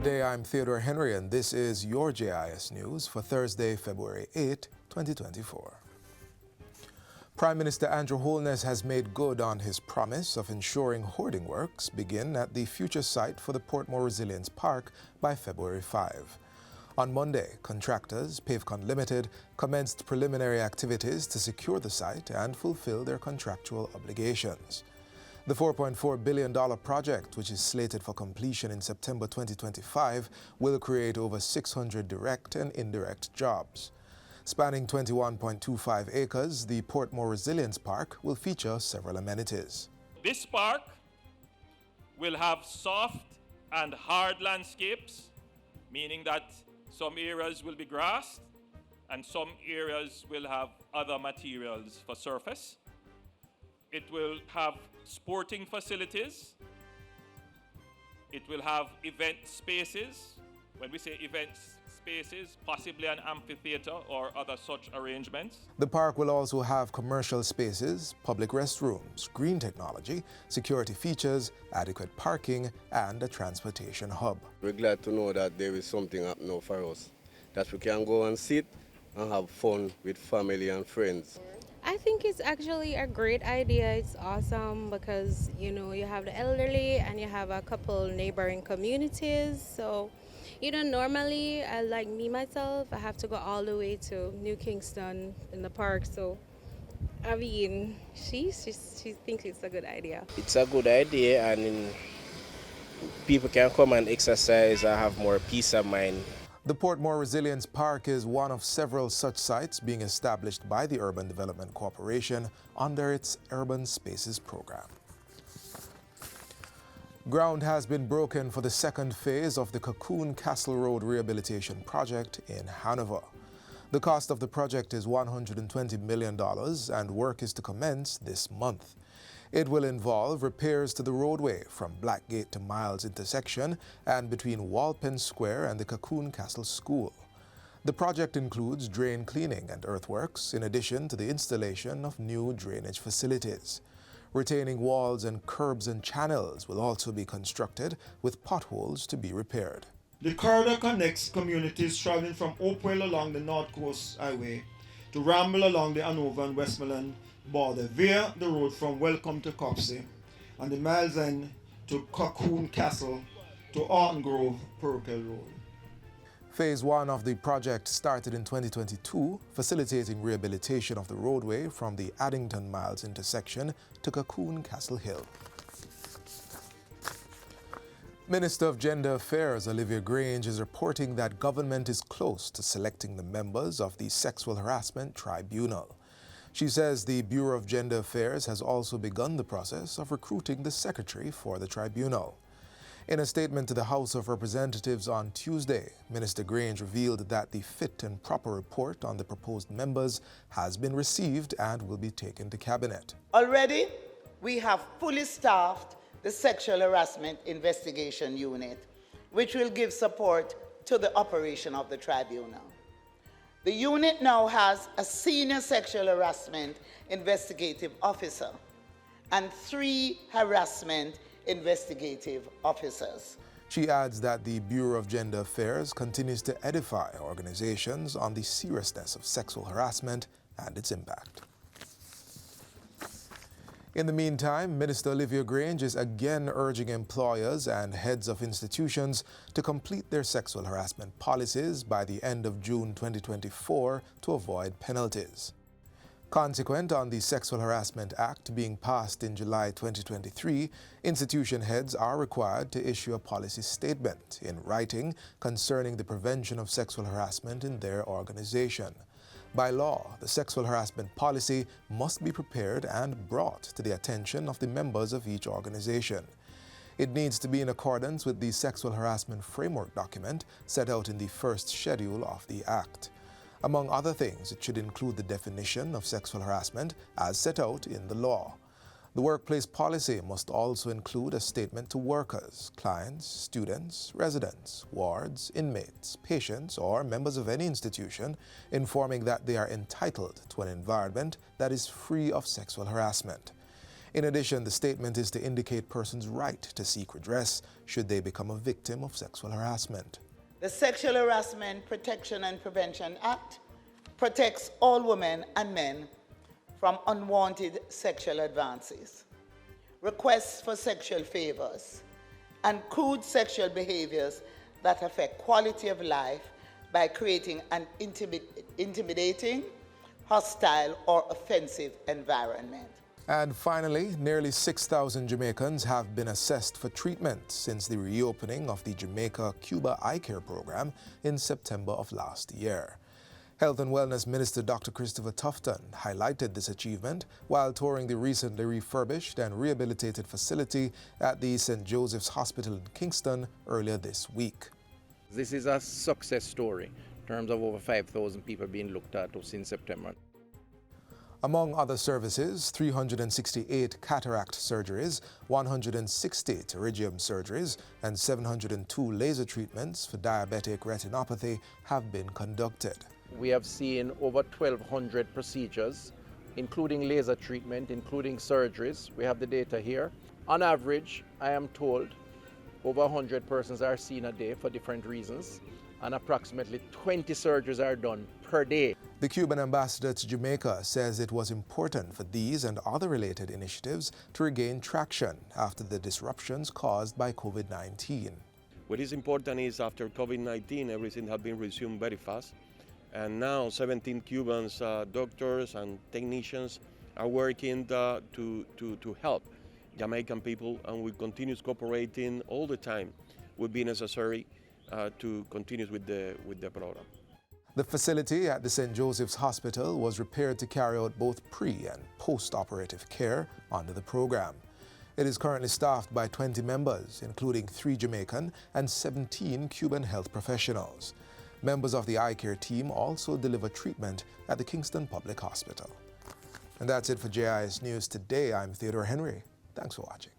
day, I'm Theodore Henry, and this is your JIS News for Thursday, February 8, 2024. Prime Minister Andrew Holness has made good on his promise of ensuring hoarding works begin at the future site for the Portmore Resilience Park by February 5. On Monday, contractors, Pavecon Limited, commenced preliminary activities to secure the site and fulfill their contractual obligations. The $4.4 billion project, which is slated for completion in September 2025, will create over 600 direct and indirect jobs. Spanning 21.25 acres, the Portmore Resilience Park will feature several amenities. This park will have soft and hard landscapes, meaning that some areas will be grassed and some areas will have other materials for surface. It will have sporting facilities. It will have event spaces. When we say event spaces, possibly an amphitheater or other such arrangements. The park will also have commercial spaces, public restrooms, green technology, security features, adequate parking, and a transportation hub. We're glad to know that there is something happening for us, that we can go and sit and have fun with family and friends. I think it's actually a great idea. It's awesome because, you have the elderly and you have a couple neighboring communities. So, normally, like me, myself, I have to go all the way to New Kingston in the park. So, I mean, she thinks it's a good idea. It's a good idea, and people can come and exercise and have more peace of mind. The Portmore Resilience Park is one of several such sites being established by the Urban Development Corporation under its Urban Spaces program. Ground has been broken for the second phase of the Cocoon Castle Road Rehabilitation Project in Hanover. The cost of the project is $120 million and work is to commence this month. It will involve repairs to the roadway from Blackgate to Miles intersection and between Walpen Square and the Cocoon Castle School. The project includes drain cleaning and earthworks in addition to the installation of new drainage facilities. Retaining walls and curbs and channels will also be constructed with potholes to be repaired. The corridor connects communities traveling from Hopewell along the North Coast Highway to Ramble along the Hanover and Westmoreland border via the road from Welcome to Copsey and the Miles End to Cocoon Castle to Orton Grove, Purple Road. Phase 1 of the project started in 2022, facilitating rehabilitation of the roadway from the Addington Miles intersection to Cocoon Castle Hill. Minister of Gender Affairs Olivia Grange is reporting that government is close to selecting the members of the Sexual Harassment Tribunal. She says the Bureau of Gender Affairs has also begun the process of recruiting the secretary for the tribunal. In a statement to the House of Representatives on Tuesday, Minister Grange revealed that the fit and proper report on the proposed members has been received and will be taken to Cabinet. Already, we have fully staffed the Sexual Harassment Investigation Unit, which will give support to the operation of the tribunal. The unit now has a senior sexual harassment investigative officer and 3 harassment investigative officers. She adds that the Bureau of Gender Affairs continues to edify organizations on the seriousness of sexual harassment and its impact. In the meantime, Minister Olivia Grange is again urging employers and heads of institutions to complete their sexual harassment policies by the end of June 2024 to avoid penalties. Consequent on the Sexual Harassment Act being passed in July 2023, institution heads are required to issue a policy statement in writing concerning the prevention of sexual harassment in their organization. By law, the sexual harassment policy must be prepared and brought to the attention of the members of each organization. It needs to be in accordance with the Sexual Harassment Framework document set out in the first schedule of the Act. Among other things, it should include the definition of sexual harassment as set out in the law. The workplace policy must also include a statement to workers, clients, students, residents, wards, inmates, patients, or members of any institution informing that they are entitled to an environment that is free of sexual harassment. In addition, the statement is to indicate persons' right to seek redress should they become a victim of sexual harassment. The Sexual Harassment Protection and Prevention Act protects all women and men from unwanted sexual advances, requests for sexual favors, and crude sexual behaviors that affect quality of life by creating an intimidating, hostile, or offensive environment. And finally, nearly 6,000 Jamaicans have been assessed for treatment since the reopening of the Jamaica-Cuba Eye Care program in September of last year. Health and Wellness Minister Dr. Christopher Tufton highlighted this achievement while touring the recently refurbished and rehabilitated facility at the St. Joseph's Hospital in Kingston earlier this week. This is a success story in terms of over 5,000 people being looked at since September. Among other services, 368 cataract surgeries, 160 pterygium surgeries, and 702 laser treatments for diabetic retinopathy have been conducted. We have seen over 1,200 procedures, including laser treatment, including surgeries. We have the data here. On average, I am told, over 100 persons are seen a day for different reasons, and approximately 20 surgeries are done per day. The Cuban ambassador to Jamaica says it was important for these and other related initiatives to regain traction after the disruptions caused by COVID-19. What is important is after COVID-19, everything has been resumed very fast. And now 17 Cubans, doctors and technicians are working to help Jamaican people, and we continue cooperating all the time would be necessary to continue with the program. The facility at the St. Joseph's Hospital was repaired to carry out both pre- and post-operative care under the program. It is currently staffed by 20 members, including 3 Jamaican and 17 Cuban health professionals. Members of the eye care team also deliver treatment at the Kingston Public Hospital. And that's it for JIS News Today. I'm Theodore Henry. Thanks for watching.